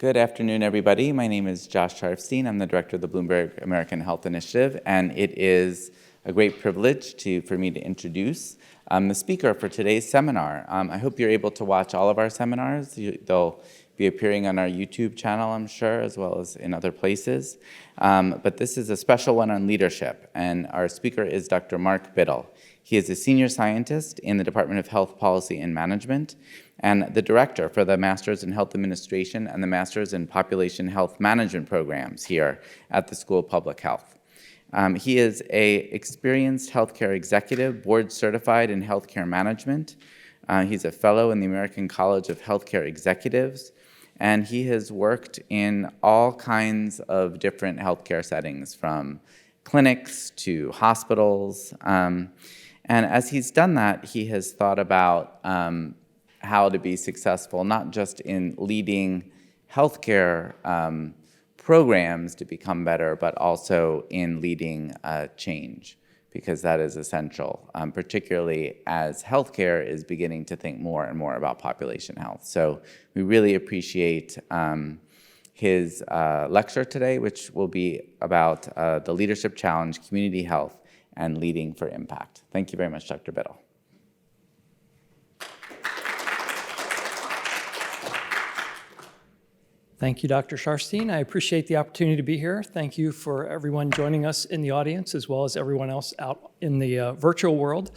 Good afternoon, everybody. My name is Josh Sharfstein. I'm the director of the Bloomberg American Health Initiative, and it is a great privilege for me to introduce the speaker for today's seminar. I hope you're able to watch all of our seminars. They'll be appearing on our YouTube channel, I'm sure, as well as in other places. But this is a special one on leadership, and our speaker is Dr. Mark Bittle. He is a senior scientist in the Department of Health Policy and Management and the director for the Masters in Health Administration and the Masters in Population Health Management programs here at the School of Public Health. He is an experienced healthcare executive, board certified in healthcare management. He's a fellow in the American College of Healthcare Executives, and he has worked in all kinds of different healthcare settings, from clinics to hospitals. And as he's done that, he has thought about how to be successful, not just in leading healthcare programs to become better, but also in leading change, because that is essential, particularly as healthcare is beginning to think more and more about population health. So we really appreciate his lecture today, which will be about the Leadership Challenge, Community Health, and Leading for Impact. Thank you very much, Dr. Bittle. Thank you, Dr. Sharfstein. I appreciate the opportunity to be here. Thank you for everyone joining us in the audience, as well as everyone else out in the virtual world.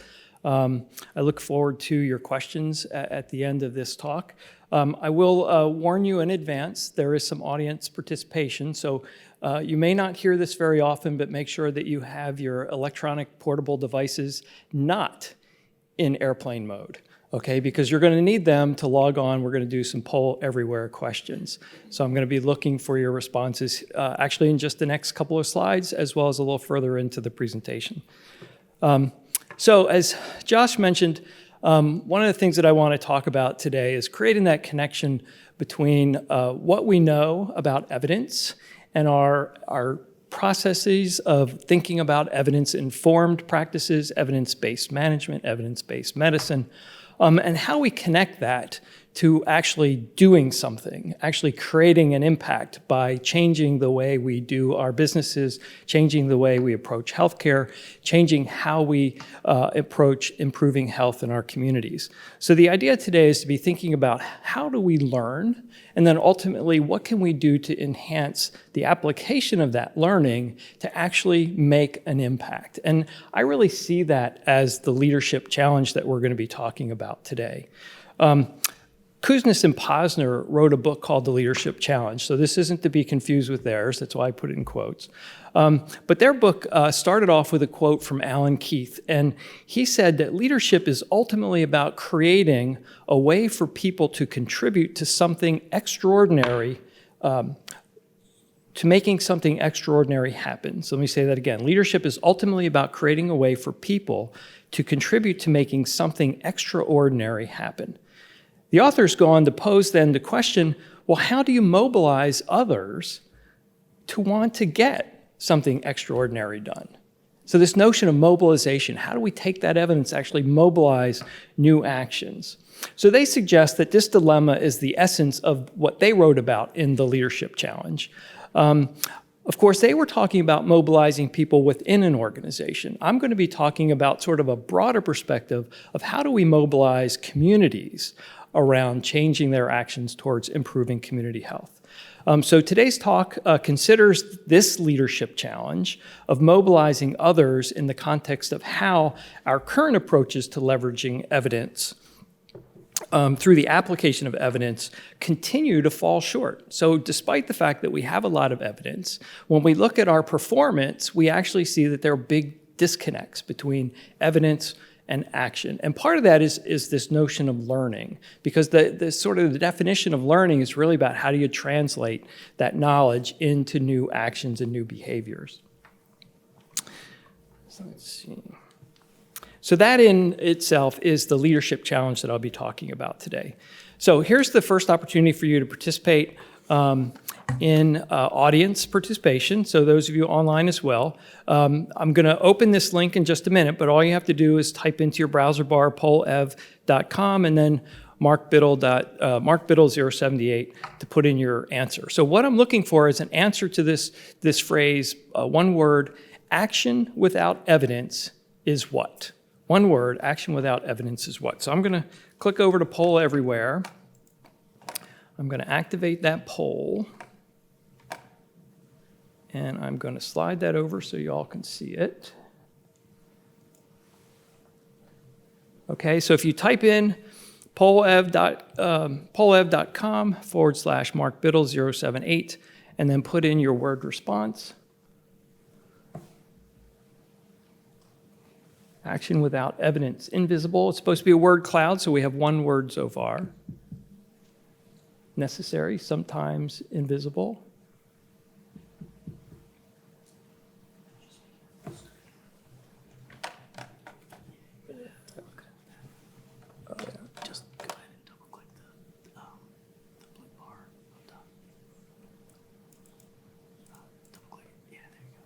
I look forward to your questions at the end of this talk. I will warn you in advance, there is some audience participation, so you may not hear this very often, but make sure that you have your electronic portable devices not in airplane mode. Okay, because you're going to need them to log on. We're going to do some poll everywhere questions. So I'm going to be looking for your responses actually in just the next couple of slides, as well as a little further into the presentation. So as Josh mentioned, one of the things that I want to talk about today is creating that connection between what we know about evidence and our processes of thinking about evidence-informed practices, evidence-based management, evidence-based medicine, and how we connect that to actually doing something, actually creating an impact by changing the way we do our businesses, changing the way we approach healthcare, changing how we approach improving health in our communities. So the idea today is to be thinking about how do we learn, and then ultimately what can we do to enhance the application of that learning to actually make an impact. And I really see that as the leadership challenge that we're going to be talking about today. Kuznis and Posner wrote a book called The Leadership Challenge. So this isn't to be confused with theirs. That's why I put it in quotes. But their book started off with a quote from Alan Keith. And he said that leadership is ultimately about creating a way for people to contribute to something extraordinary, to making something extraordinary happen. So let me say that again. Leadership is ultimately about creating a way for people to contribute to making something extraordinary happen. The authors go on to pose then the question, well, how do you mobilize others to want to get something extraordinary done? So this notion of mobilization, how do we take that evidence, actually mobilize new actions? So they suggest that this dilemma is the essence of what they wrote about in the Leadership Challenge. Of course, they were talking about mobilizing people within an organization. I'm going to be talking about sort of a broader perspective of how do we mobilize communities around changing their actions towards improving community health. So today's talk considers this leadership challenge of mobilizing others in the context of how our current approaches to leveraging evidence through the application of evidence continue to fall short. So despite the fact that we have a lot of evidence, when we look at our performance, we actually see that there are big disconnects between evidence and action. And part of that is this notion of learning, because the sort of the definition of learning is really about how do you translate that knowledge into new actions and new behaviors. So let's see. So that in itself is the leadership challenge that I'll be talking about today. So here's the first opportunity for you to participate in audience participation, so those of you online as well. I'm going to open this link in just a minute, but all you have to do is type into your browser bar pollev.com, and then Mark Bittle 078 to put in your answer. So what I'm looking for is an answer to this phrase, one word, action without evidence is what? One word, action without evidence is what? So I'm going to click over to Poll Everywhere. I'm going to activate that poll. And I'm going to slide that over so you all can see it. Okay, so if you type in pollev.com/Mark Bittle 078 and then put in your word response, action without evidence, invisible. It's supposed to be a word cloud, so we have one word so far. Necessary, sometimes invisible. Just go ahead and double click the blue bar up top. Double click it. Yeah, there you go.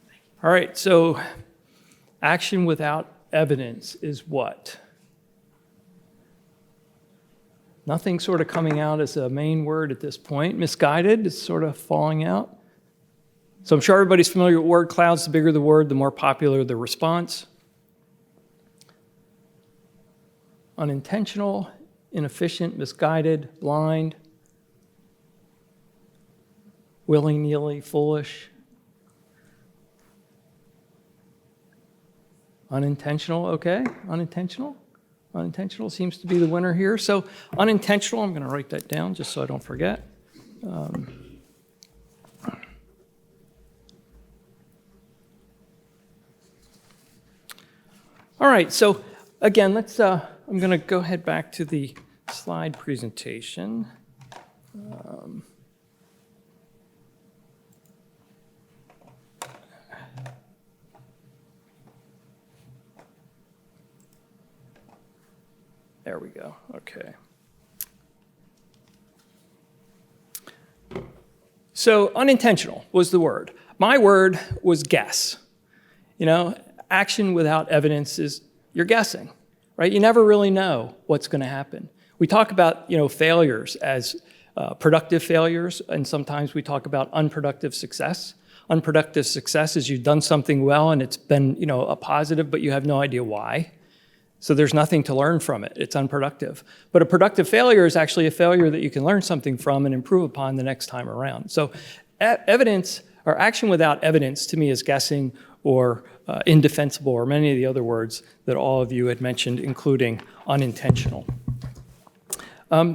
Thank you. All right, so action without evidence is what? Nothing sort of coming out as a main word at this point. Misguided is sort of falling out. So I'm sure everybody's familiar with word clouds. The bigger the word, the more popular the response. Unintentional, inefficient, misguided, blind, willy-nilly, foolish. Unintentional, okay, unintentional. Unintentional seems to be the winner here. So unintentional, I'm going to write that down just so I don't forget. All right, so again, I'm going to go ahead back to the slide presentation. There we go, okay. So unintentional was the word. My word was guess. You know, action without evidence is you're guessing, right? You never really know what's going to happen. We talk about, failures as productive failures, and sometimes we talk about unproductive success. Unproductive success is you've done something well and it's been, a positive, but you have no idea why. So there's nothing to learn from it. It's unproductive. But a productive failure is actually a failure that you can learn something from and improve upon the next time around. So evidence or action without evidence to me is guessing or indefensible or many of the other words that all of you had mentioned, including unintentional.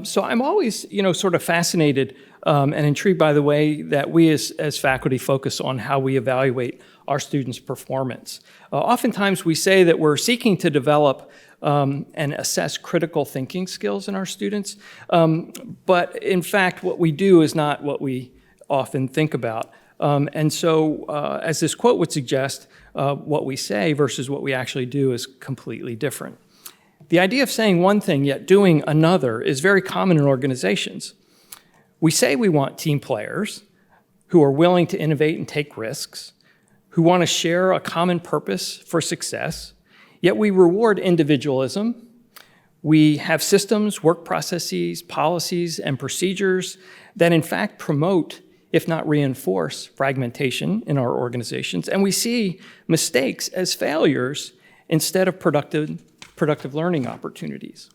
So I'm always, sort of fascinated and intrigued by the way that we as faculty focus on how we evaluate our students' performance. Oftentimes we say that we're seeking to develop and assess critical thinking skills in our students, but in fact what we do is not what we often think about. And so as this quote would suggest, what we say versus what we actually do is completely different. The idea of saying one thing yet doing another is very common in organizations. We say we want team players who are willing to innovate and take risks, who want to share a common purpose for success, yet we reward individualism. We have systems, work processes, policies, and procedures that in fact promote, if not reinforce, fragmentation in our organizations. And we see mistakes as failures instead of productive learning opportunities.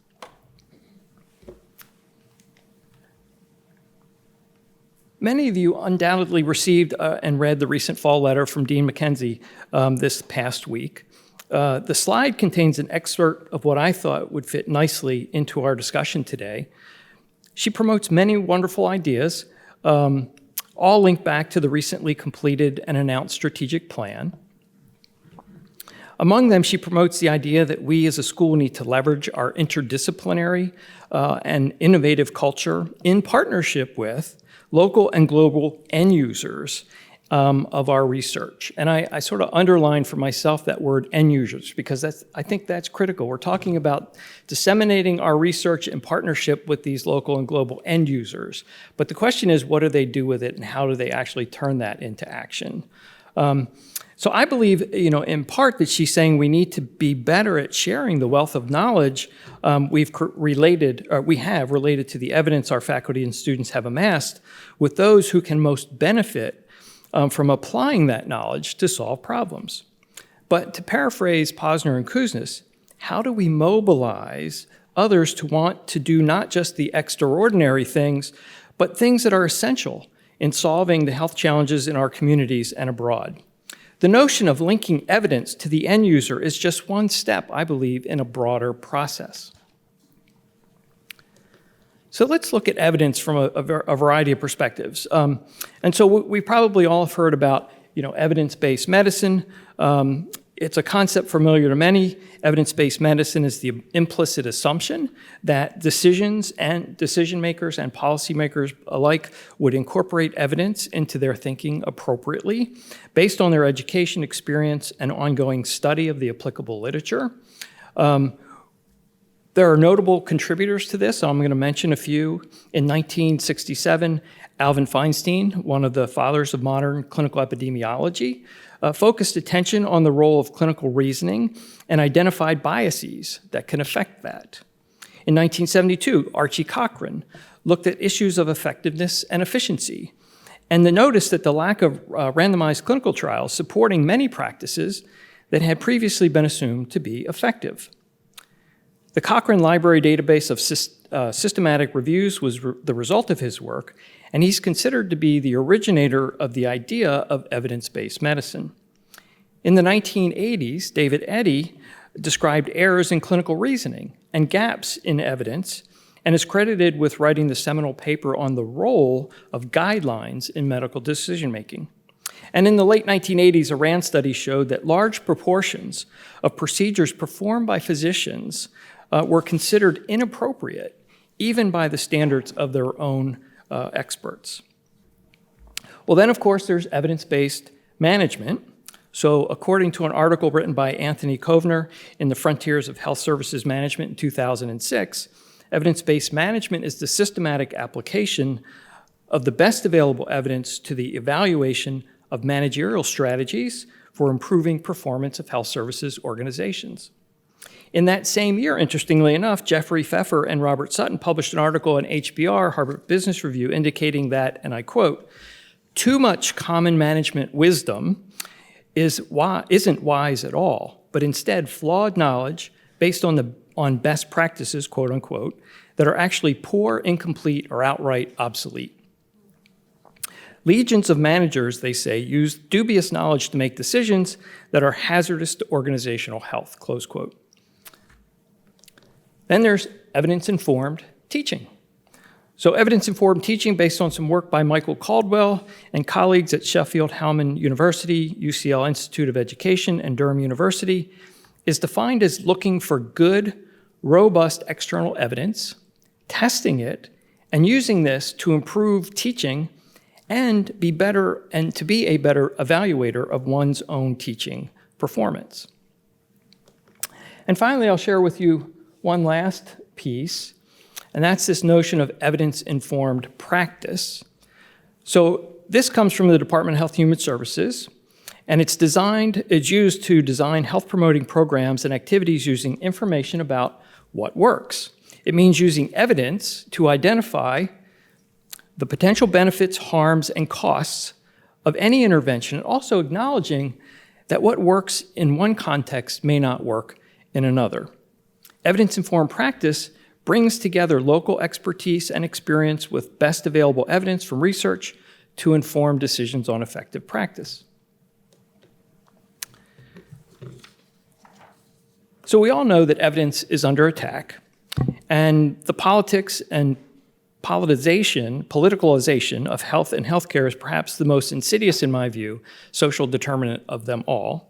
Many of you undoubtedly received and read the recent fall letter from Dean Mackenzie this past week. The slide contains an excerpt of what I thought would fit nicely into our discussion today. She promotes many wonderful ideas, all linked back to the recently completed and announced strategic plan. Among them, she promotes the idea that we as a school need to leverage our interdisciplinary and innovative culture in partnership with local and global end users of our research. And I sort of underline for myself that word end users because I think that's critical. We're talking about disseminating our research in partnership with these local and global end users. But the question is, what do they do with it and how do they actually turn that into action? So I believe, in part that she's saying we need to be better at sharing the wealth of knowledge we have related to the evidence our faculty and students have amassed with those who can most benefit from applying that knowledge to solve problems. But to paraphrase Posner and Kuznets, how do we mobilize others to want to do not just the extraordinary things, but things that are essential in solving the health challenges in our communities and abroad? The notion of linking evidence to the end user is just one step, I believe, in a broader process. So let's look at evidence from a variety of perspectives. And so we probably all have heard about, evidence-based medicine. It's a concept familiar to many. Evidence-based medicine is the implicit assumption that decision makers and policymakers alike would incorporate evidence into their thinking appropriately based on their education, experience, and ongoing study of the applicable literature. There are notable contributors to this. I'm going to mention a few. In 1967, Alvin Feinstein, one of the fathers of modern clinical epidemiology, focused attention on the role of clinical reasoning and identified biases that can affect that. In 1972, Archie Cochran looked at issues of effectiveness and efficiency and noticed that the lack of randomized clinical trials supporting many practices that had previously been assumed to be effective. The Cochrane Library database of systematic reviews was the result of his work, and he's considered to be the originator of the idea of evidence-based medicine. In the 1980s, David Eddy described errors in clinical reasoning and gaps in evidence, and is credited with writing the seminal paper on the role of guidelines in medical decision-making. And in the late 1980s, a RAND study showed that large proportions of procedures performed by physicians were considered inappropriate, even by the standards of their own experts. Well, then, of course, there's evidence-based management. So according to an article written by Anthony Kovner in the Frontiers of Health Services Management in 2006, evidence-based management is the systematic application of the best available evidence to the evaluation of managerial strategies for improving performance of health services organizations. In that same year, interestingly enough, Jeffrey Pfeffer and Robert Sutton published an article in HBR, Harvard Business Review, indicating that, and I quote, "Too much common management wisdom isn't wise at all, but instead flawed knowledge based on best practices, quote unquote, that are actually poor, incomplete, or outright obsolete. Legions of managers," they say, "use dubious knowledge to make decisions that are hazardous to organizational health," close quote. Then there's evidence-informed teaching. So evidence-informed teaching, based on some work by Michael Caldwell and colleagues at Sheffield Hallam University, UCL Institute of Education, and Durham University, is defined as looking for good, robust external evidence, testing it, and using this to improve teaching and to be a better evaluator of one's own teaching performance. And finally, I'll share with you one last piece, and that's this notion of evidence-informed practice. So this comes from the Department of Health and Human Services, and it's used to design health-promoting programs and activities using information about what works. It means using evidence to identify the potential benefits, harms, and costs of any intervention, and also acknowledging that what works in one context may not work in another. Evidence-informed practice brings together local expertise and experience with best available evidence from research to inform decisions on effective practice. So we all know that evidence is under attack, and the politics and politicalization of health and healthcare is perhaps the most insidious, in my view, social determinant of them all.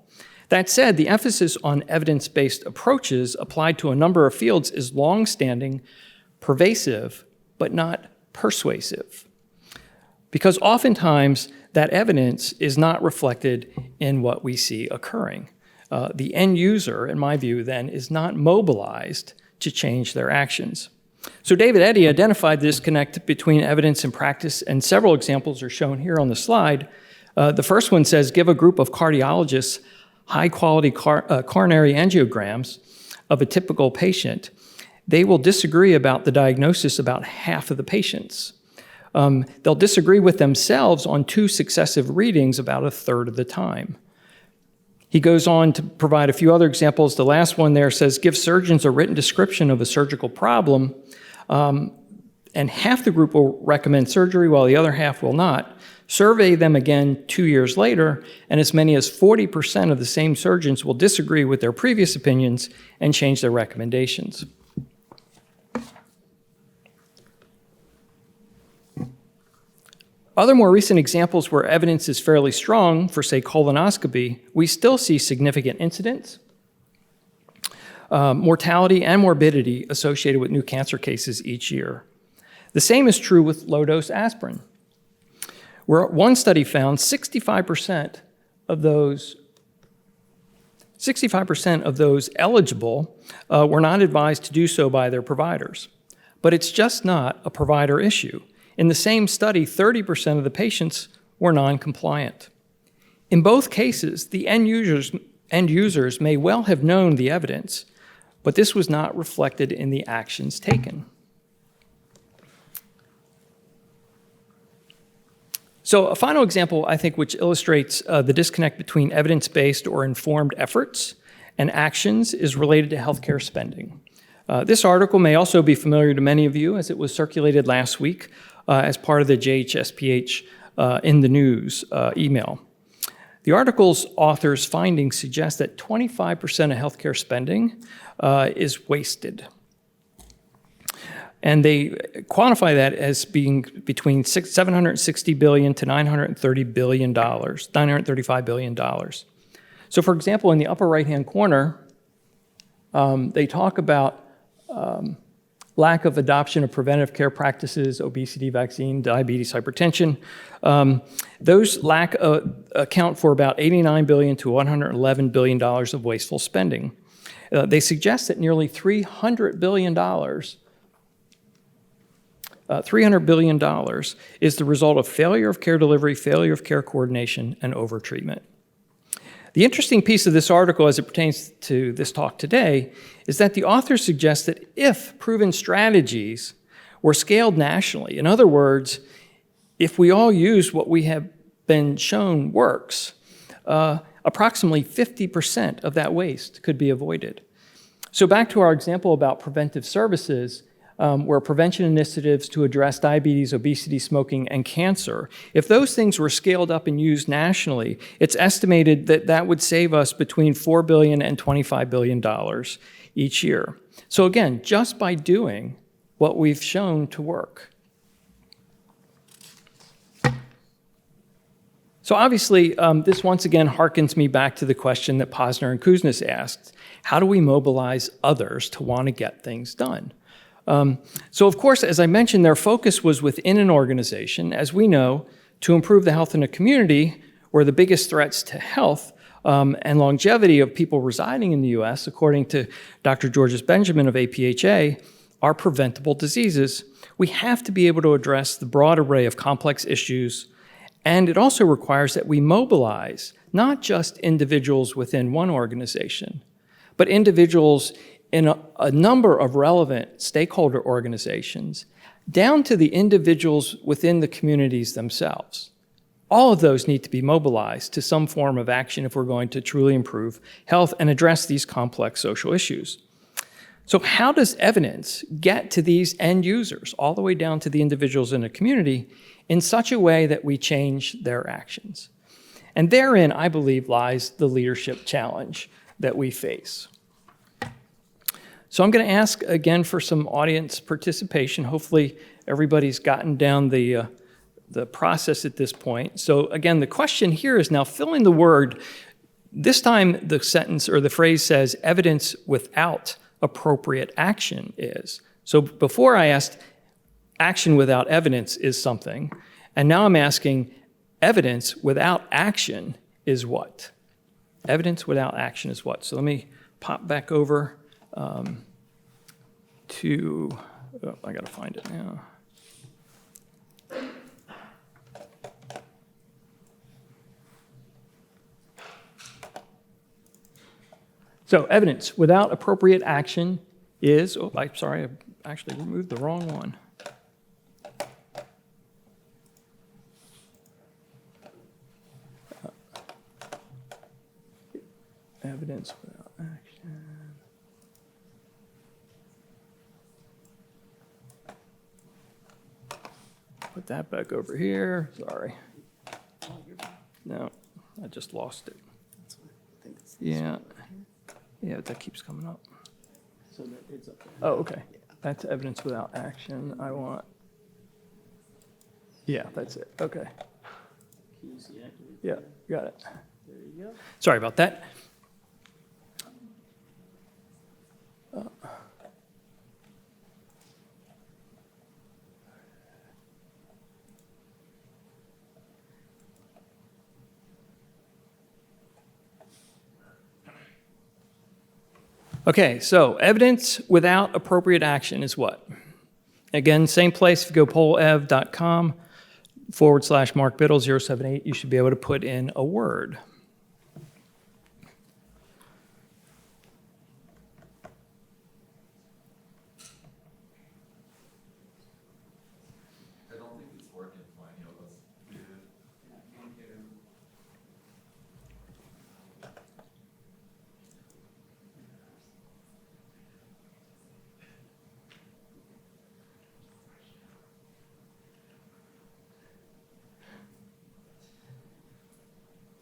That said, the emphasis on evidence-based approaches applied to a number of fields is long-standing, pervasive, but not persuasive. Because oftentimes, that evidence is not reflected in what we see occurring. The end user, in my view, then, is not mobilized to change their actions. So David Eddy identified this disconnect between evidence and practice, and several examples are shown here on the slide. The first one says, give a group of cardiologists high-quality coronary angiograms of a typical patient. They will disagree about the diagnosis about half of the patients. They'll disagree with themselves on 2 successive readings about a third of the time. He goes on to provide a few other examples. The last one there says, give surgeons a written description of a surgical problem, and half the group will recommend surgery while the other half will not. Survey them again 2 years later, and as many as 40% of the same surgeons will disagree with their previous opinions and change their recommendations. Other more recent examples where evidence is fairly strong for, say, colonoscopy, we still see significant incidence, mortality, and morbidity associated with new cancer cases each year. The same is true with low-dose aspirin, where one study found 65% of those eligible were not advised to do so by their providers. But it's just not a provider issue. In the same study, 30% of the patients were non-compliant. In both cases, the end users may well have known the evidence, but this was not reflected in the actions taken. So a final example, I think, which illustrates the disconnect between evidence-based or informed efforts and actions is related to healthcare spending. This article may also be familiar to many of you, as it was circulated last week as part of the JHSPH in the news email. The article's author's findings suggest that 25% of healthcare spending is wasted. And they quantify that as being between $760 billion to $935 billion. So for example, in the upper right-hand corner, they talk about lack of adoption of preventive care practices, obesity, vaccine, diabetes, hypertension. Those account for about $89 billion to $111 billion of wasteful spending. They suggest that nearly $300 billion is the result of failure of care delivery, failure of care coordination, and overtreatment. The interesting piece of this article as it pertains to this talk today is that the author suggests that if proven strategies were scaled nationally, in other words, if we all use what we have been shown works, approximately 50% of that waste could be avoided. So back to our example about preventive services, where prevention initiatives to address diabetes, obesity, smoking, and cancer, if those things were scaled up and used nationally, it's estimated that that would save us between $4 billion and $25 billion each year. So again, just by doing what we've shown to work. So obviously, this once again harkens me back to the question that Posner and Kuznets asked: how do we mobilize others to want to get things done? So of course, as I mentioned, their focus was within an organization, as we know, to improve the health in a community where the biggest threats to health and longevity of people residing in the US, according to Dr. Georges Benjamin of APHA, are preventable diseases. We have to be able to address the broad array of complex issues, and it also requires that we mobilize not just individuals within one organization, but individuals in a number of relevant stakeholder organizations, down to the individuals within the communities themselves. All of those need to be mobilized to some form of action if we're going to truly improve health and address these complex social issues. So how does evidence get to these end users, all the way down to the individuals in a community, in such a way that we change their actions? And therein, I believe, lies the leadership challenge that we face. So I'm going to ask again for some audience participation. Hopefully everybody's gotten down the process at this point. So again, the question here is now fill in the word. This time the sentence or the phrase says evidence without appropriate action is. So before I asked action without evidence is something, and now I'm asking evidence without action is what? Evidence without action is what? So let me pop back over I got to find it now. So evidence without appropriate action is, oh, I'm sorry, I actually removed the wrong one. Evidence without action. Put that back over here, sorry. No, I just lost it. Yeah, yeah, that keeps coming up. So that it's up there. Oh, okay. That's evidence without action. I want, yeah, that's it. Okay. Can you see activate? Yeah, got it. There you go. Sorry about that. Okay, so evidence without appropriate action is what? Again, same place. If you go pollev.com/Mark Bittle 078, you should be able to put in a word. I don't think it's working fine.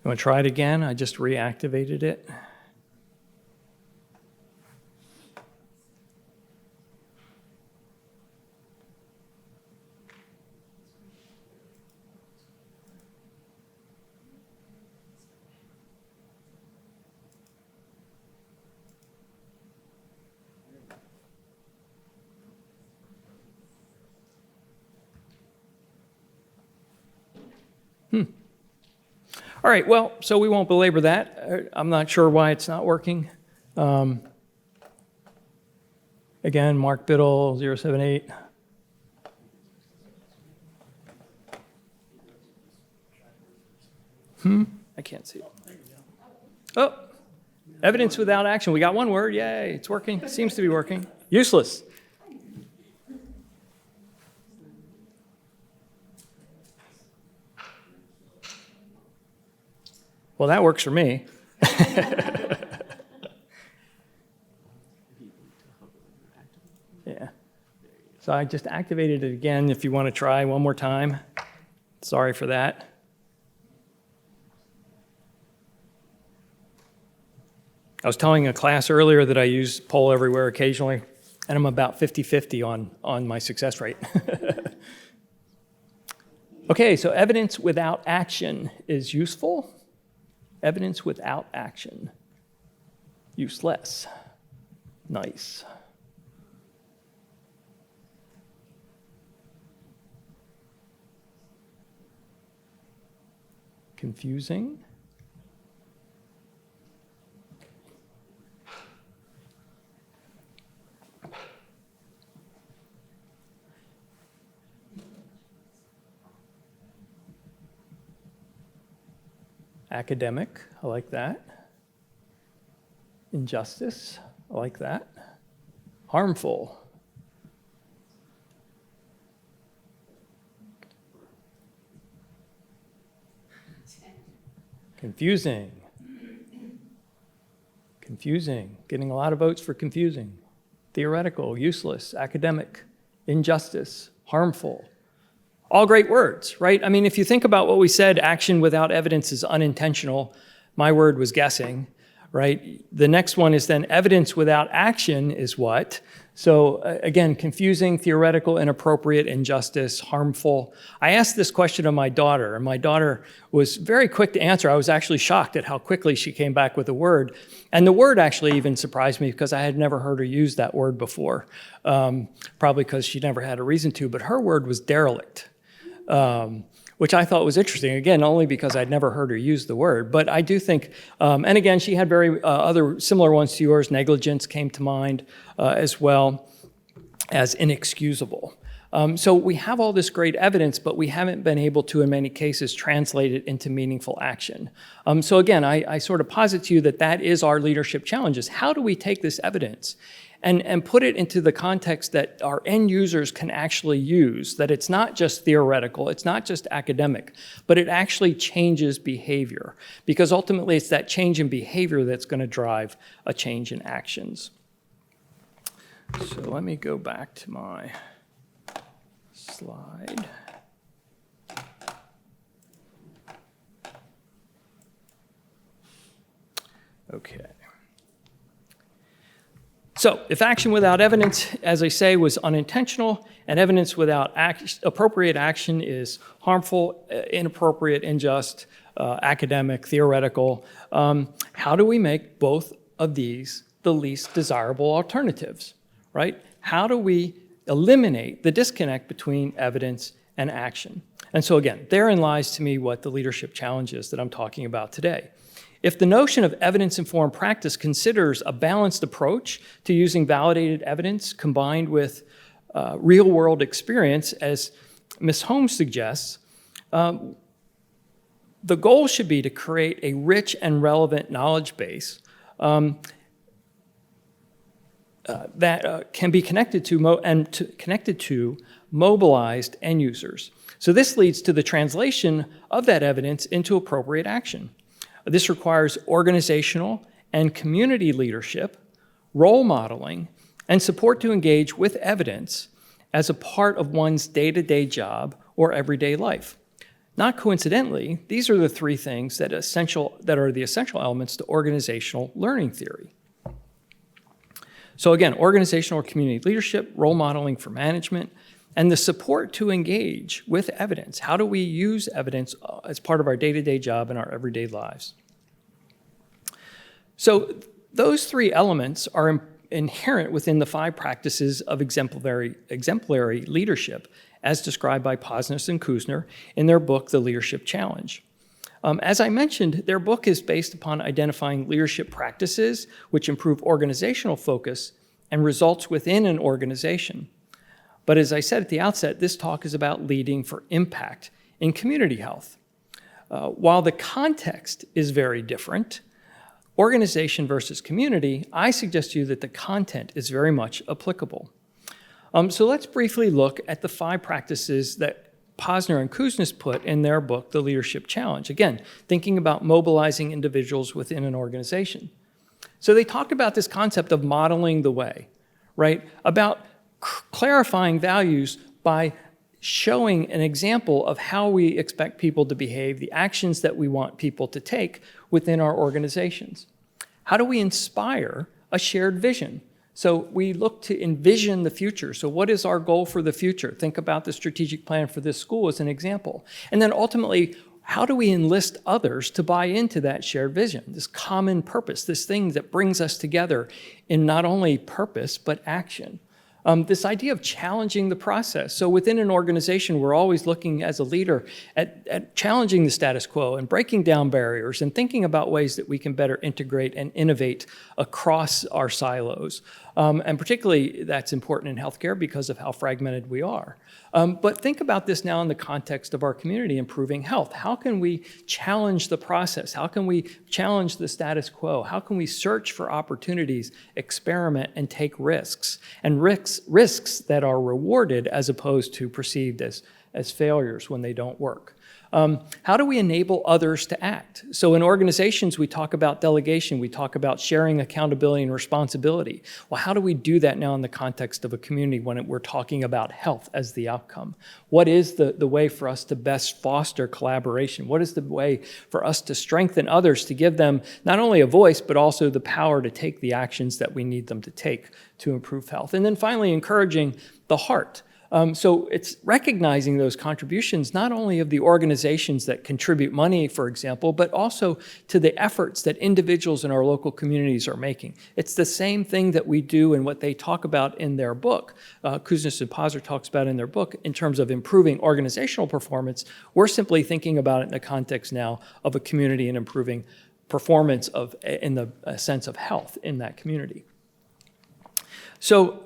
You want to try it again? I just reactivated it. All right, well, so we won't belabor that. I'm not sure why it's not working. Again, Mark Bittle 078. I can't see it. Oh, evidence without action. We got one word. Yay, it's working. It seems to be working. Useless. Well, that works for me. Yeah. So I just activated it again if you want to try one more time. Sorry for that. I was telling a class earlier that I use Poll Everywhere occasionally, and I'm about 50-50 on my success rate. Okay, so evidence without action is useful. Evidence without action, useless. Nice. Confusing. Academic, I like that. Injustice, I like that. Harmful. Confusing. Confusing, getting a lot of votes for confusing. Theoretical, useless, academic, injustice, harmful. All great words, right? I mean, if you think about what we said, action without evidence is unintentional. My word was guessing, right? The next one is then evidence without action is what? So again, confusing, theoretical, inappropriate, injustice, harmful. I asked this question of my daughter, and my daughter was very quick to answer. I was actually shocked at how quickly she came back with a word. And the word actually even surprised me because I had never heard her use that word before, probably because she never had a reason to, but her word was derelict. Which I thought was interesting, again, only because I'd never heard her use the word. But I do think, and again, she had very other similar ones to yours. Negligence came to mind as well as inexcusable. So we have all this great evidence, but we haven't been able to, in many cases, translate it into meaningful action. So again, I sort of posit to you that that is our leadership challenge, is how do we take this evidence and put it into the context that our end users can actually use, that it's not just theoretical, it's not just academic, but it actually changes behavior. Because ultimately, it's that change in behavior that's going to drive a change in actions. So let me go back to my slide. Okay. So if action without evidence, as I say, was unintentional, and evidence without appropriate action is harmful, inappropriate, unjust, academic, theoretical, how do we make both of these the least desirable alternatives, right? How do we eliminate the disconnect between evidence and action? And so again, therein lies to me what the leadership challenge is that I'm talking about today. If the notion of evidence-informed practice considers a balanced approach to using validated evidence combined with real-world experience, as Ms. Holmes suggests, the goal should be to create a rich and relevant knowledge base that can be connected to mobilized end users. So this leads to the translation of that evidence into appropriate action. This requires organizational and community leadership, role modeling, and support to engage with evidence as a part of one's day-to-day job or everyday life. Not coincidentally, these are the three things that are the essential elements to organizational learning theory. So again, organizational or community leadership, role modeling for management, and the support to engage with evidence. How do we use evidence as part of our day-to-day job and our everyday lives? So those three elements are inherent within the 5 practices of exemplary leadership, as described by Posner and Kuzner in their book, The Leadership Challenge. As I mentioned, their book is based upon identifying leadership practices which improve organizational focus and results within an organization. But as I said at the outset, this talk is about leading for impact in community health. While the context is very different, organization versus community, I suggest to you that the content is very much applicable. So let's briefly look at the 5 practices that Posner and Kuzner put in their book, The Leadership Challenge. Again, thinking about mobilizing individuals within an organization. So they talked about this concept of modeling the way, right? About clarifying values by showing an example of how we expect people to behave, the actions that we want people to take within our organizations. How do we inspire a shared vision? So we look to envision the future. So what is our goal for the future? Think about the strategic plan for this school as an example. And then ultimately, how do we enlist others to buy into that shared vision, this common purpose, this thing that brings us together in not only purpose, but action? This idea of challenging the process. So within an organization, we're always looking as a leader at challenging the status quo and breaking down barriers and thinking about ways that we can better integrate and innovate across our silos. And particularly that's important in healthcare because of how fragmented we are. But think about this now in the context of our community improving health. How can we challenge the process? How can we challenge the status quo? How can we search for opportunities, experiment, and take risks? And risks that are rewarded as opposed to perceived as failures when they don't work. How do we enable others to act? So in organizations, we talk about delegation, we talk about sharing accountability and responsibility. Well, how do we do that now in the context of a community when we're talking about health as the outcome? What is the way for us to best foster collaboration? What is the way for us to strengthen others, to give them not only a voice, but also the power to take the actions that we need them to take to improve health? And then finally, encouraging the heart. So it's recognizing those contributions, not only of the organizations that contribute money, for example, but also to the efforts that individuals in our local communities are making. It's the same thing that we do in what they talk about in their book. Kuznis and Posner talks about in their book in terms of improving organizational performance. We're simply thinking about it in the context now of a community and improving performance in the sense of health in that community. So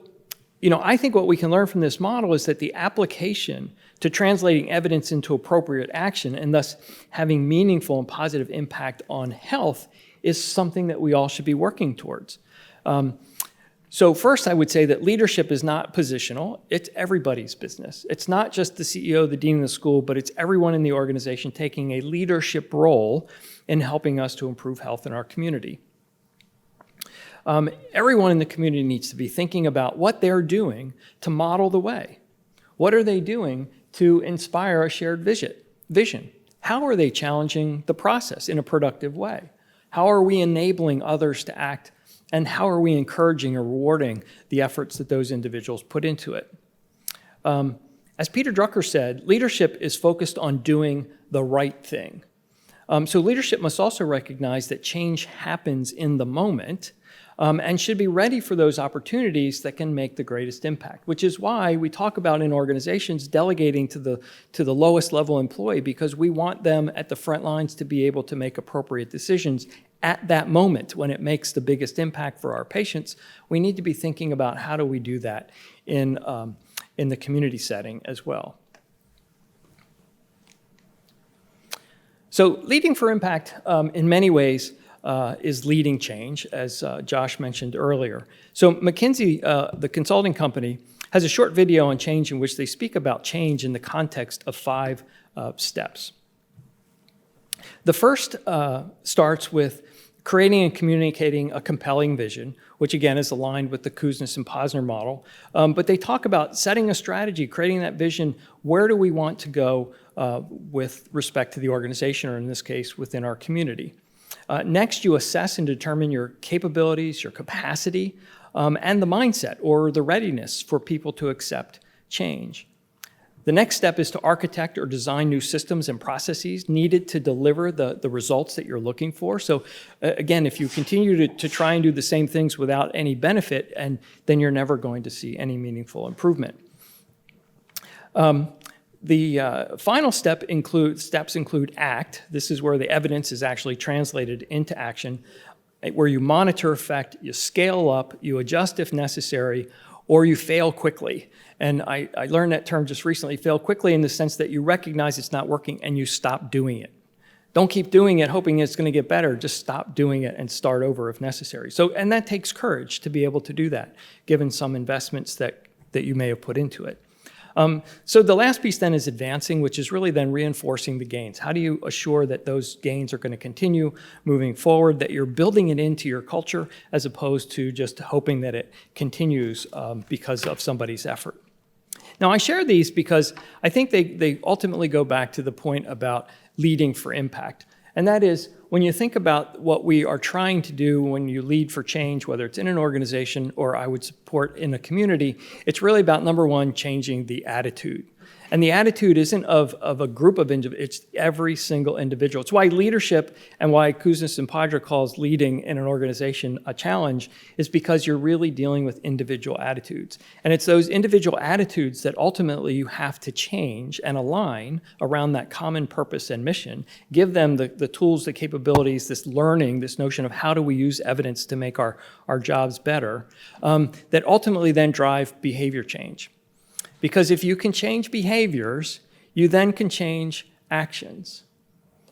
I think what we can learn from this model is that the application to translating evidence into appropriate action and thus having meaningful and positive impact on health is something that we all should be working towards. So first, I would say that leadership is not positional. It's everybody's business. It's not just the CEO, the dean of the school, but it's everyone in the organization taking a leadership role in helping us to improve health in our community. Everyone in the community needs to be thinking about what they're doing to model the way. What are they doing to inspire a shared vision? How are they challenging the process in a productive way? How are we enabling others to act? And how are we encouraging or rewarding the efforts that those individuals put into it? As Peter Drucker said, leadership is focused on doing the right thing. So leadership must also recognize that change happens in the moment and should be ready for those opportunities that can make the greatest impact, which is why we talk about in organizations delegating to the lowest level employee, because we want them at the front lines to be able to make appropriate decisions at that moment when it makes the biggest impact for our patients. We need to be thinking about how do we do that in the community setting as well. So leading for impact in many ways is leading change, as Josh mentioned earlier. So Mackenzie, the consulting company, has a short video on change in which they speak about change in the context of 5 steps. The first starts with creating and communicating a compelling vision, which again is aligned with the Kuznets and Posner model. But they talk about setting a strategy, creating that vision. Where do we want to go with respect to the organization, or in this case, within our community? Next, you assess and determine your capabilities, your capacity, and the mindset or the readiness for people to accept change. The next step is to architect or design new systems and processes needed to deliver the results that you're looking for. So again, if you continue to try and do the same things without any benefit, and then you're never going to see any meaningful improvement. The final steps include ACT. This is where the evidence is actually translated into action, where you monitor effect, you scale up, you adjust if necessary, or you fail quickly. And I learned that term just recently, fail quickly, in the sense that you recognize it's not working and you stop doing it. Don't keep doing it hoping it's going to get better. Just stop doing it and start over if necessary. And that takes courage to be able to do that, given some investments that you may have put into it. So the last piece then is advancing, which is really then reinforcing the gains. How do you assure that those gains are going to continue moving forward, that you're building it into your culture as opposed to just hoping that it continues because of somebody's effort? Now, I share these because I think they ultimately go back to the point about leading for impact. And that is, when you think about what we are trying to do when you lead for change, whether it's in an organization or I would support in a community, it's really about, number one, changing the attitude. And the attitude isn't of a group of individuals, it's every single individual. It's why leadership, and why Kuznets and Posner calls leading in an organization a challenge, is because you're really dealing with individual attitudes. And it's those individual attitudes that ultimately you have to change and align around that common purpose and mission, give them the tools, the capabilities, this learning, this notion of how do we use evidence to make our jobs better, that ultimately then drive behavior change. Because if you can change behaviors, you then can change actions,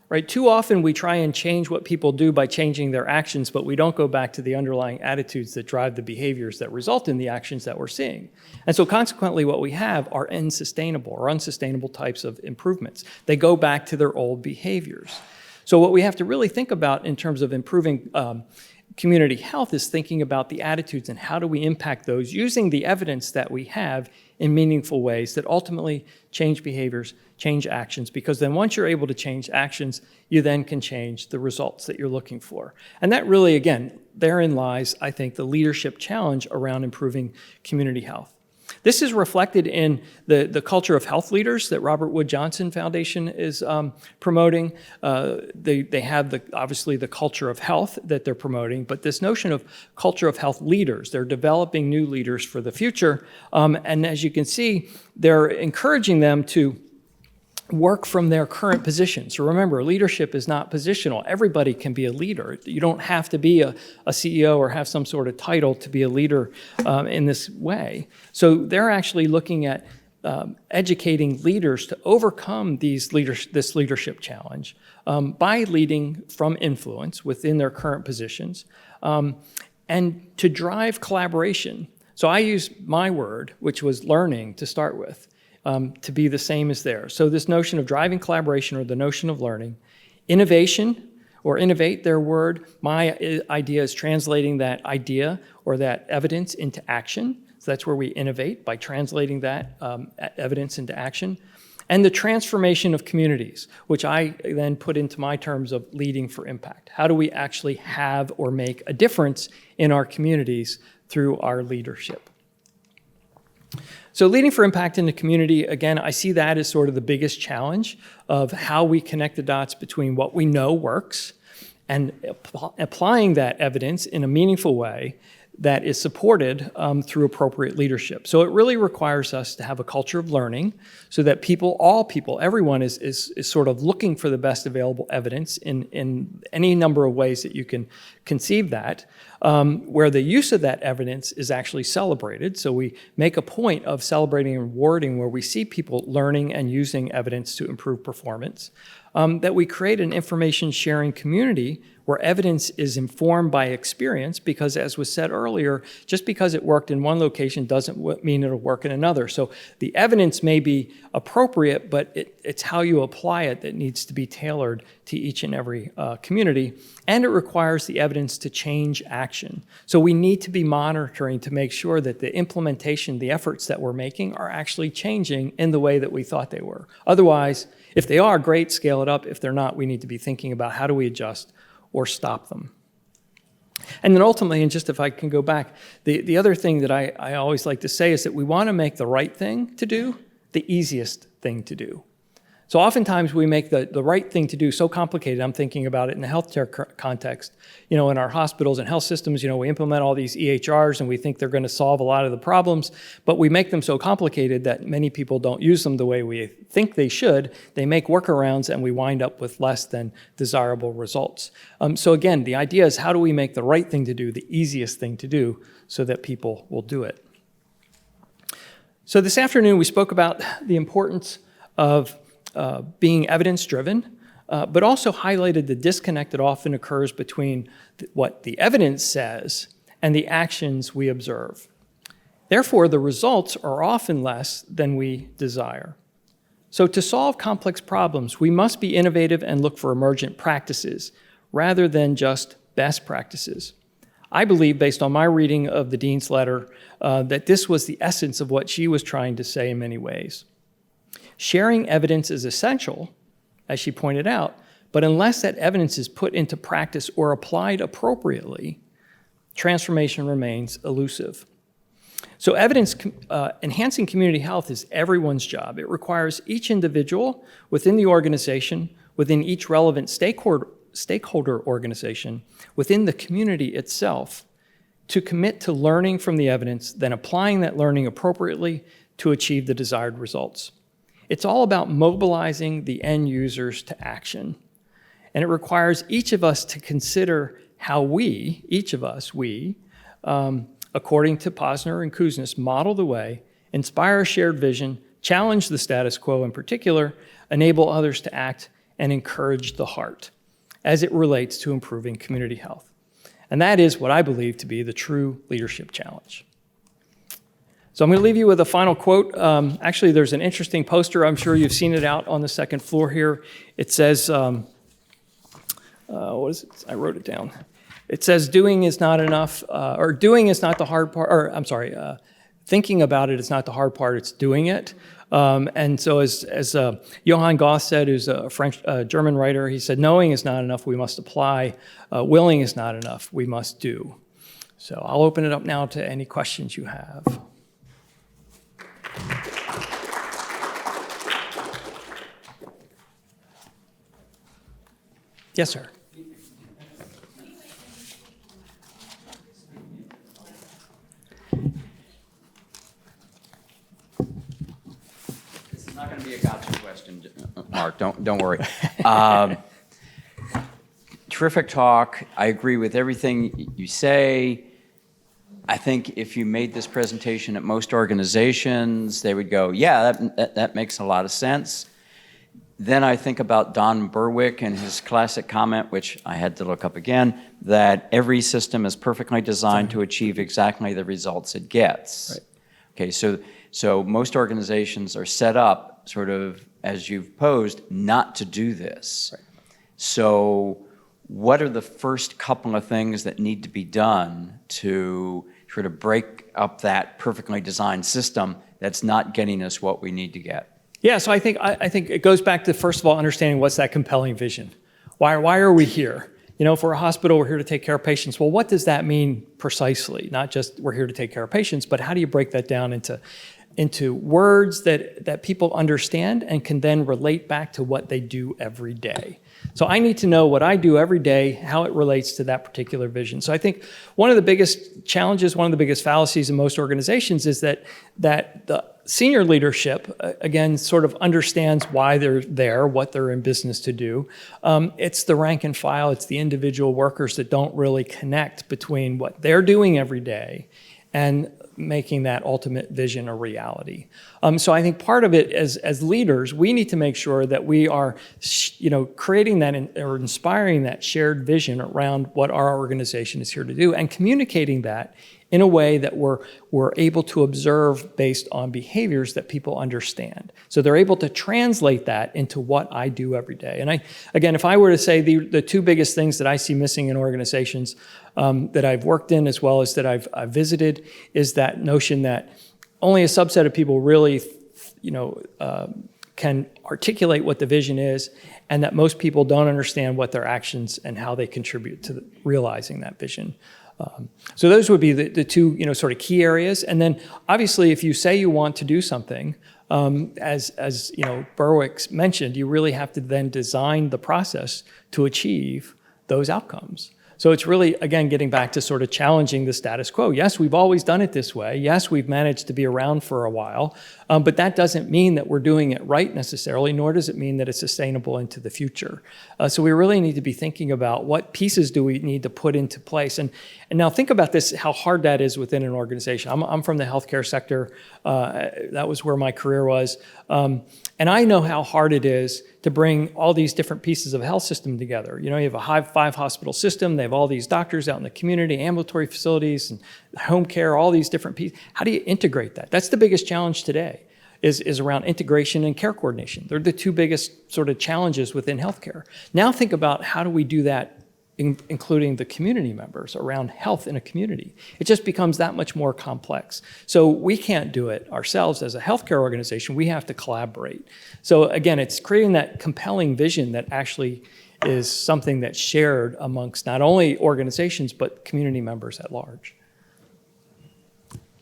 right? Too often we try and change what people do by changing their actions, but we don't go back to the underlying attitudes that drive the behaviors that result in the actions that we're seeing. And so consequently, what we have are unsustainable types of improvements. They go back to their old behaviors. So what we have to really think about in terms of improving community health is thinking about the attitudes and how do we impact those using the evidence that we have in meaningful ways that ultimately change behaviors, change actions, because then once you're able to change actions, you then can change the results that you're looking for. And that really, again, therein lies, I think, the leadership challenge around improving community health. This is reflected in the culture of health leaders that Robert Wood Johnson Foundation is promoting. They have obviously the culture of health that they're promoting, but this notion of culture of health leaders, they're developing new leaders for the future. And as you can see, they're encouraging them to work from their current position. So remember, leadership is not positional. Everybody can be a leader. You don't have to be a CEO or have some sort of title to be a leader in this way. So they're actually looking at educating leaders to overcome this leadership challenge by leading from influence within their current positions and to drive collaboration. So I use my word, which was learning to start with, to be the same as theirs. So this notion of driving collaboration or the notion of learning, innovation or innovate, their word, my idea is translating that idea or that evidence into action. So that's where we innovate, by translating that evidence into action. And the transformation of communities, which I then put into my terms of leading for impact. How do we actually have or make a difference in our communities through our leadership? So leading for impact in the community, again, I see that as sort of the biggest challenge of how we connect the dots between what we know works and applying that evidence in a meaningful way that is supported through appropriate leadership. So it really requires us to have a culture of learning so that people, all people, everyone is sort of looking for the best available evidence in any number of ways that you can conceive that, where the use of that evidence is actually celebrated. So we make a point of celebrating and rewarding where we see people learning and using evidence to improve performance. That we create an information sharing community where evidence is informed by experience, because as was said earlier, just because it worked in one location doesn't mean it'll work in another. So the evidence may be appropriate, but it's how you apply it that needs to be tailored to each and every community. And it requires the evidence to change action. So we need to be monitoring to make sure that the implementation, the efforts that we're making are actually changing in the way that we thought they were. Otherwise, if they are, great, scale it up. If they're not, we need to be thinking about how do we adjust or stop them. And then ultimately, and just if I can go back, the other thing that I always like to say is that we want to make the right thing to do the easiest thing to do. So oftentimes we make the right thing to do so complicated. I'm thinking about it in the healthcare context. In our hospitals and health systems, we implement all these EHRs and we think they're going to solve a lot of the problems, but we make them so complicated that many people don't use them the way we think they should. They make workarounds and we wind up with less than desirable results. So again, the idea is how do we make the right thing to do the easiest thing to do so that people will do it? So this afternoon we spoke about the importance of being evidence-driven, but also highlighted the disconnect that often occurs between what the evidence says and the actions we observe. Therefore, the results are often less than we desire. So to solve complex problems, we must be innovative and look for emergent practices rather than just best practices. I believe, based on my reading of the Dean's letter, that this was the essence of what she was trying to say in many ways. Sharing evidence is essential, as she pointed out, but unless that evidence is put into practice or applied appropriately, transformation remains elusive. So enhancing community health is everyone's job. It requires each individual within the organization, within each relevant stakeholder organization, within the community itself, to commit to learning from the evidence, then applying that learning appropriately to achieve the desired results. It's all about mobilizing the end users to action. And it requires each of us to consider how we, according to Posner and Kuznets, model the way, inspire a shared vision, challenge the status quo in particular, enable others to act, and encourage the heart as it relates to improving community health. And that is what I believe to be the true leadership challenge. So I'm going to leave you with a final quote. Actually, there's an interesting poster. I'm sure you've seen it out on the second floor here. It says, what is it? I wrote it down. It says, doing is not enough, or doing is not the hard part, or I'm sorry, thinking about it is not the hard part, it's doing it. And so as Johann Goss said, who's a German writer, he said, knowing is not enough, we must apply. Willing is not enough, we must do. So I'll open it up now to any questions you have. Yes, sir. This is not going to to be a gotcha question, Mark. Don't worry. Terrific talk. I agree with everything you say. I think if you made this presentation at most organizations, they would go, yeah, that makes a lot of sense. Then I think about Don Berwick and his classic comment, which I had to look up again, that every system is perfectly designed to achieve exactly the results it gets. Right. Okay, so most organizations are set up sort of, as you've posed, not to do this. Right. So what are the first couple of things that need to be done to sort of break up that perfectly designed system that's not getting us what we need to get? Yeah, so I think it goes back to, first of all, understanding what's that compelling vision. Why are we here? You know, if we're a hospital, we're here to take care of patients. Well, what does that mean precisely? Not just we're here to take care of patients, but how do you break that down into words that people understand and can then relate back to what they do every day? So I need to know what I do every day, how it relates to that particular vision. So I think one of the biggest challenges, one of the biggest fallacies in most organizations is that the senior leadership, again, sort of understands why they're there, what they're in business to do. It's the rank and file, it's the individual workers that don't really connect between what they're doing every day and making that ultimate vision a reality. So I think part of it as leaders, we need to make sure that we are, creating that or inspiring that shared vision around what our organization is here to do and communicating that in a way that we're able to observe based on behaviors that people understand. So they're able to translate that into what I do every day. And again, if I were to say the two biggest things that I see missing in organizations that I've worked in as well as that I've visited is that notion that only a subset of people really, can articulate what the vision is, and that most people don't understand what their actions and how they contribute to realizing that vision. So those would be the two, sort of key areas. And then obviously, if you say you want to do something, as Berwick mentioned, you really have to then design the process to achieve those outcomes. So it's really, again, getting back to sort of challenging the status quo. Yes, we've always done it this way. Yes, we've managed to be around for a while, but that doesn't mean that we're doing it right necessarily, nor does it mean that it's sustainable into the future. So we really need to be thinking about what pieces do we need to put into place. And now think about this, how hard that is within an organization. I'm from the healthcare sector. That was where my career was. And I know how hard it is to bring all these different pieces of a health system together. You have a 5-hospital system. They have all these doctors out in the community, ambulatory facilities, and home care, all these different pieces. How do you integrate that? That's the biggest challenge today, is around integration and care coordination. They're the two biggest sort of challenges within healthcare. Now think about how do we do that, including the community members around health in a community. It just becomes that much more complex. So we can't do it ourselves as a healthcare organization. We have to collaborate. So again, it's creating that compelling vision that actually is something that's shared amongst not only organizations, but community members at large.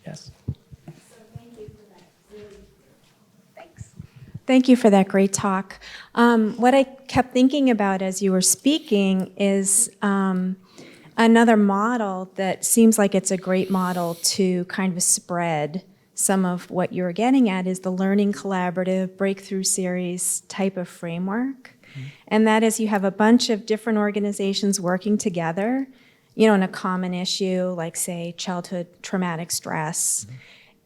Yes. Thank you for that great talk. What I kept thinking about as you were speaking is another model that seems like it's a great model to kind of spread some of what you're getting at is the learning collaborative breakthrough series type of framework. Mm-hmm. And that is you have a bunch of different organizations working together, in a common issue, like say childhood traumatic stress. Mm-hmm.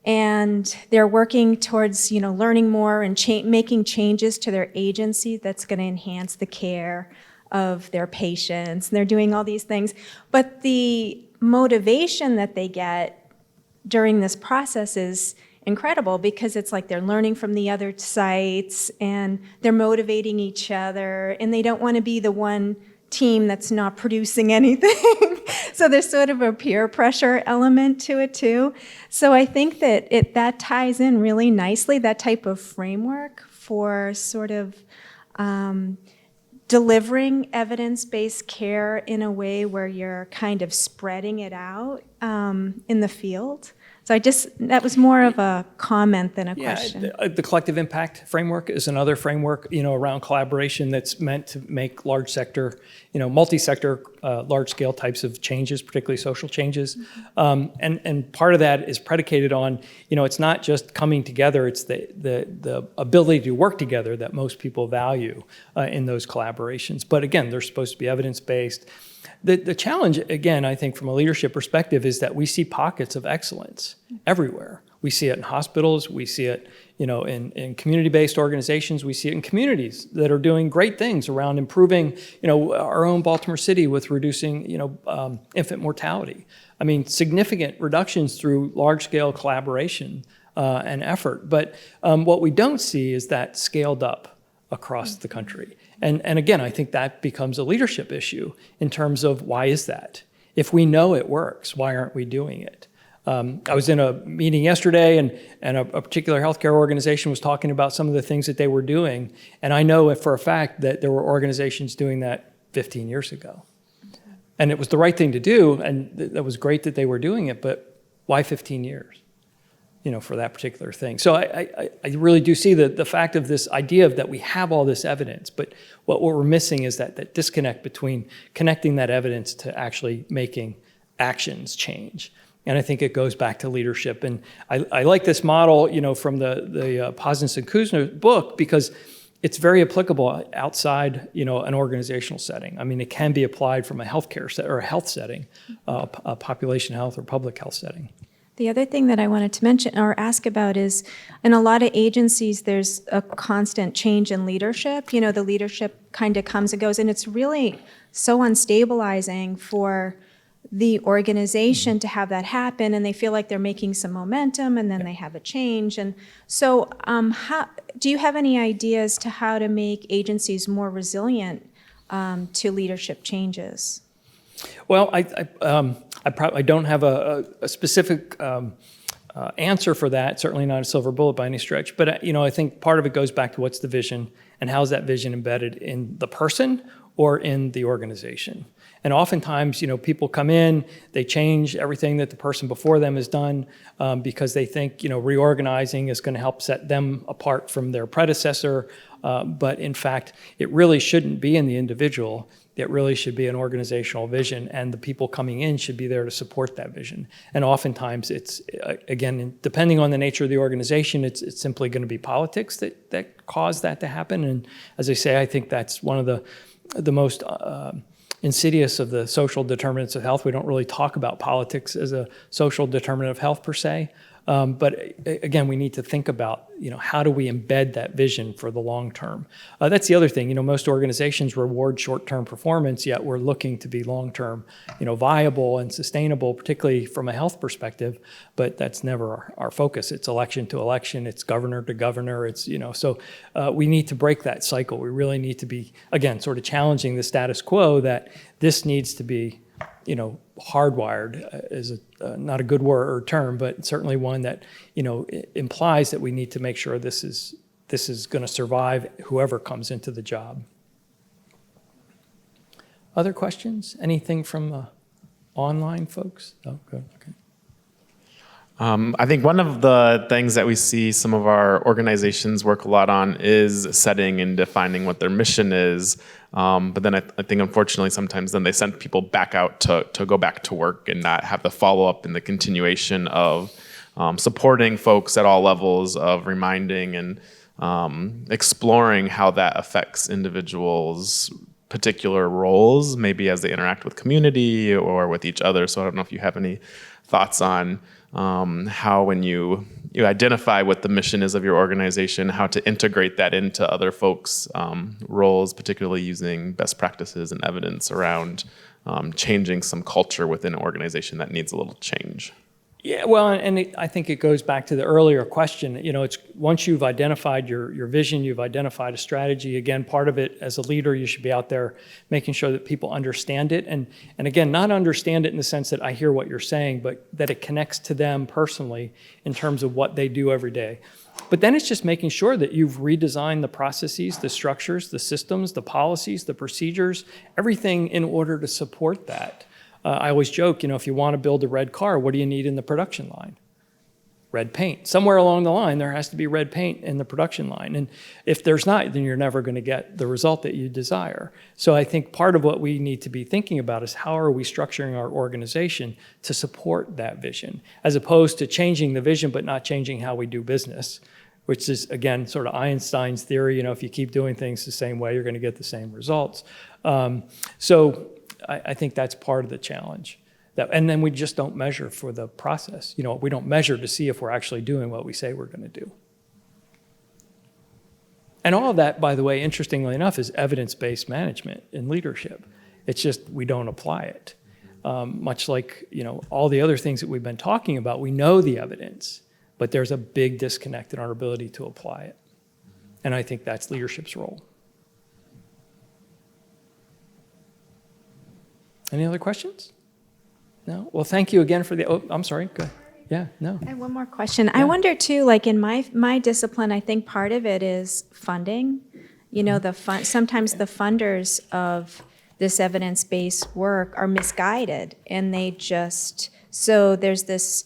And they're working towards, learning more and making changes to their agency that's going to enhance the care of their patients. And they're doing all these things. But the motivation that they get during this process is incredible because it's like they're learning from the other sites and they're motivating each other and they don't want to be the one team that's not producing anything. So there's sort of a peer pressure element to it too. So I think that that ties in really nicely, that type of framework for sort of delivering evidence-based care in a way where you're kind of spreading it out in the field. So that was more of a comment than a question. The collective impact framework is another framework, around collaboration that's meant to make large sector, multi-sector, large-scale types of changes, particularly social changes. And part of that is predicated on, it's not just coming together, it's the ability to work together that most people value in those collaborations. But again, they're supposed to be evidence-based. The challenge, again, I think from a leadership perspective, is that we see pockets of excellence everywhere. We see it in hospitals, we see it in community-based organizations, we see it in communities that are doing great things around improving, our own Baltimore City with reducing, infant mortality. I mean, significant reductions through large-scale collaboration and effort. But what we don't see is that scaled up across the country. And again, I think that becomes a leadership issue in terms of why is that? If we know it works, why aren't we doing it? I was in a meeting yesterday and a particular healthcare organization was talking about some of the things that they were doing. And I know for a fact that there were organizations doing that 15 years ago. And it was the right thing to do, and that was great that they were doing it, but why 15 years? For that particular thing. So I really do see the fact of this idea of that we have all this evidence, but what we're missing is that disconnect between connecting that evidence to actually making actions change. And I think it goes back to leadership. And I like this model, from the Posness and Kuzner book, because it's very applicable outside, an organizational setting. I mean, it can be applied from a healthcare or a health setting, a population health or public health setting. The other thing that I wanted to mention or ask about is, in a lot of agencies, there's a constant change in leadership. The leadership kind of comes and goes, and it's really so unstabilizing for the organization to have that happen, and they feel like they're making some momentum, and then they have a change. And so do you have any ideas to how to make agencies more resilient to leadership changes? Well, I don't have a specific answer for that, certainly not a silver bullet by any stretch, but I think part of it goes back to what's the vision and how's that vision embedded in the person or in the organization. And oftentimes, people come in, they change everything that the person before them has done because they think, reorganizing is going to help set them apart from their predecessor. But in fact, it really shouldn't be in the individual. It really should be an organizational vision, and the people coming in should be there to support that vision. And oftentimes it's, again, depending on the nature of the organization, it's simply going to be politics that cause that to happen. And as I say, I think that's one of the most insidious of the social determinants of health. We don't really talk about politics as a social determinant of health per se. But again, we need to think about, how do we embed that vision for the long term? That's the other thing. Most organizations reward short-term performance, yet we're looking to be long-term, viable and sustainable, particularly from a health perspective. But that's never our focus. It's election to election. It's governor to governor. It's so we need to break that cycle. We really need to be, again, sort of challenging the status quo that this needs to be hardwired is not a good word or term, but certainly one that implies that we need to make sure this is going to survive whoever comes into the job. Other questions? Anything from online folks? Oh, good. Okay. I think one of the things that we see some of our organizations work a lot on is setting and defining what their mission is. But then I think, unfortunately, sometimes then they send people back out to go back to work and not have the follow-up and the continuation of supporting folks at all levels, of reminding and exploring how that affects individuals' particular roles, maybe as they interact with community or with each other. So I don't know if you have any thoughts on how, when you identify what the mission is of your organization, how to integrate that into other folks' roles, particularly using best practices and evidence around changing some culture within an organization that needs a little change. Yeah, well, and I think it goes back to the earlier question. It's once you've identified your vision, you've identified a strategy. Again, part of it as a leader, you should be out there making sure that people understand it. And again, not understand it in the sense that I hear what you're saying, but that it connects to them personally in terms of what they do every day. But then it's just making sure that you've redesigned the processes, the structures, the systems, the policies, the procedures, everything in order to support that. I always joke, if you want to build a red car, what do you need in the production line? red paint. Somewhere along the line, there has to be red paint in the production line. And if there's not, then you're never going to get the result that you desire. So I think part of what we need to be thinking about is how are we structuring our organization to support that vision, as opposed to changing the vision but not changing how we do business, which is, again, sort of Einstein's theory. If you keep doing things the same way, you're going to get the same results. So I think that's part of the challenge. And then we just don't measure for the process. We don't measure to see if we're actually doing what we say we're going to do. And all of that, by the way, interestingly enough, is evidence-based management in leadership. It's just we don't apply it. Much like all the other things that we've been talking about, we know the evidence, but there's a big disconnect in our ability to apply it. And I think that's leadership's role. Any other questions? No? Well, thank you again for the, I'm sorry, go ahead. Yeah, no. I have one more question. I wonder too, like in my discipline, I think part of it is funding. Sometimes the funders of this evidence-based work are misguided, and so there's this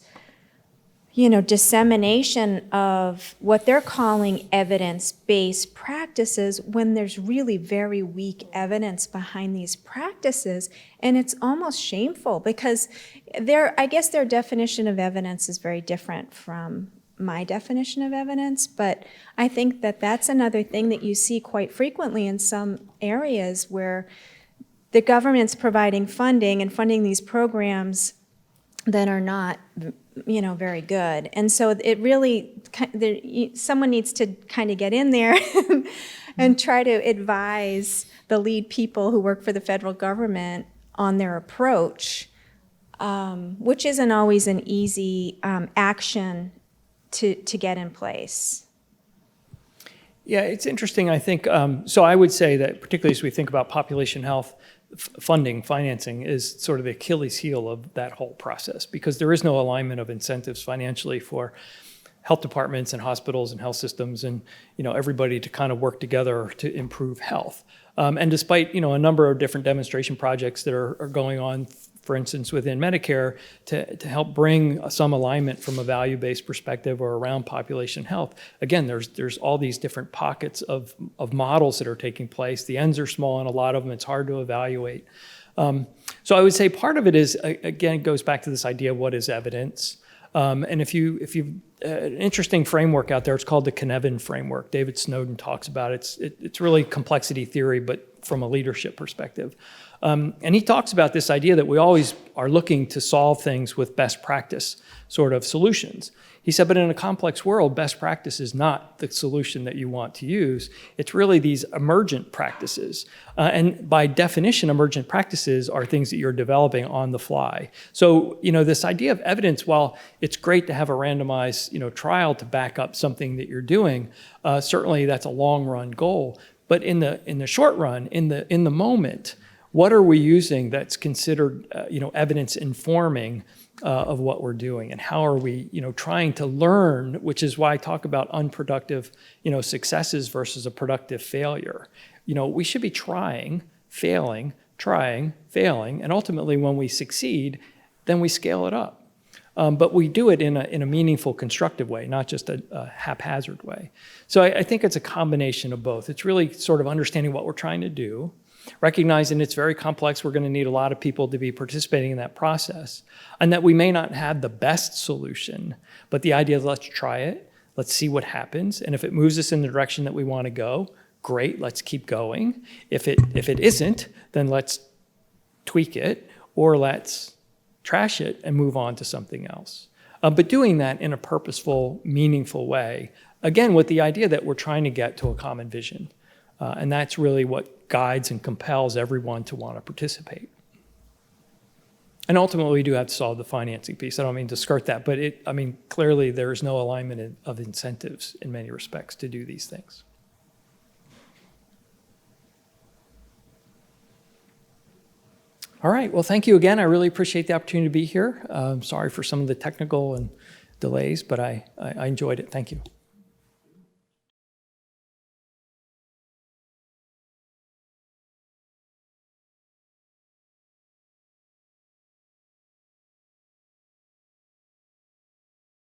dissemination of what they're calling evidence-based practices when there's really very weak evidence behind these practices. And it's almost shameful because I guess their definition of evidence is very different from my definition of evidence. But I think that that's another thing that you see quite frequently in some areas where the government's providing funding and funding these programs that are not very good. And so it really, someone needs to kind of get in there and try to advise the lead people who work for the federal government on their approach, which isn't always an easy action to get in place. Yeah, it's interesting, I think. So I would say that particularly as we think about population health, financing is sort of the Achilles heel of that whole process, because there is no alignment of incentives financially for health departments and hospitals and health systems and everybody to kind of work together to improve health. And despite a number of different demonstration projects that are going on, for instance, within Medicare, to help bring some alignment from a value-based perspective or around population health. Again, there's all these different pockets of models that are taking place. The ends are small, and a lot of them it's hard to evaluate. So I would say part of it is, again, it goes back to this idea of what is evidence. And if you an interesting framework out there, it's called the Cynefin framework. David Snowden talks about it. It's really complexity theory, but from a leadership perspective. And he talks about this idea that we always are looking to solve things with best practice sort of solutions. He said, but in a complex world, best practice is not the solution that you want to use. It's really these emergent practices. And by definition, emergent practices are things that you're developing on the fly. So, this idea of evidence, while it's great to have a randomized, trial to back up something that you're doing, certainly that's a long run goal. But in the short run, in the moment, what are we using that's considered, evidence informing of what we're doing, and how are we, trying to learn? Which is why I talk about unproductive, successes versus a productive failure. We should be trying, failing, and ultimately, when we succeed, then we scale it up. But we do it in a meaningful, constructive way, not just a haphazard way. So I think it's a combination of both. It's really sort of understanding what we're trying to do, recognizing it's very complex, we're going to need a lot of people to be participating in that process, and that we may not have the best solution, but the idea of let's try it, let's see what happens, and if it moves us in the direction that we want to go, great, let's keep going. If it isn't, then let's tweak it, or let's trash it and move on to something else. But doing that in a purposeful, meaningful way, again, with the idea that we're trying to get to a common vision. And that's really what guides and compels everyone to want to participate. And ultimately, we do have to solve the financing piece. I don't mean to skirt that, but clearly there is no alignment of incentives in many respects to do these things. All right, well, thank you again. I really appreciate the opportunity to be here. Sorry for some of the technical and delays, but I enjoyed it. Thank you.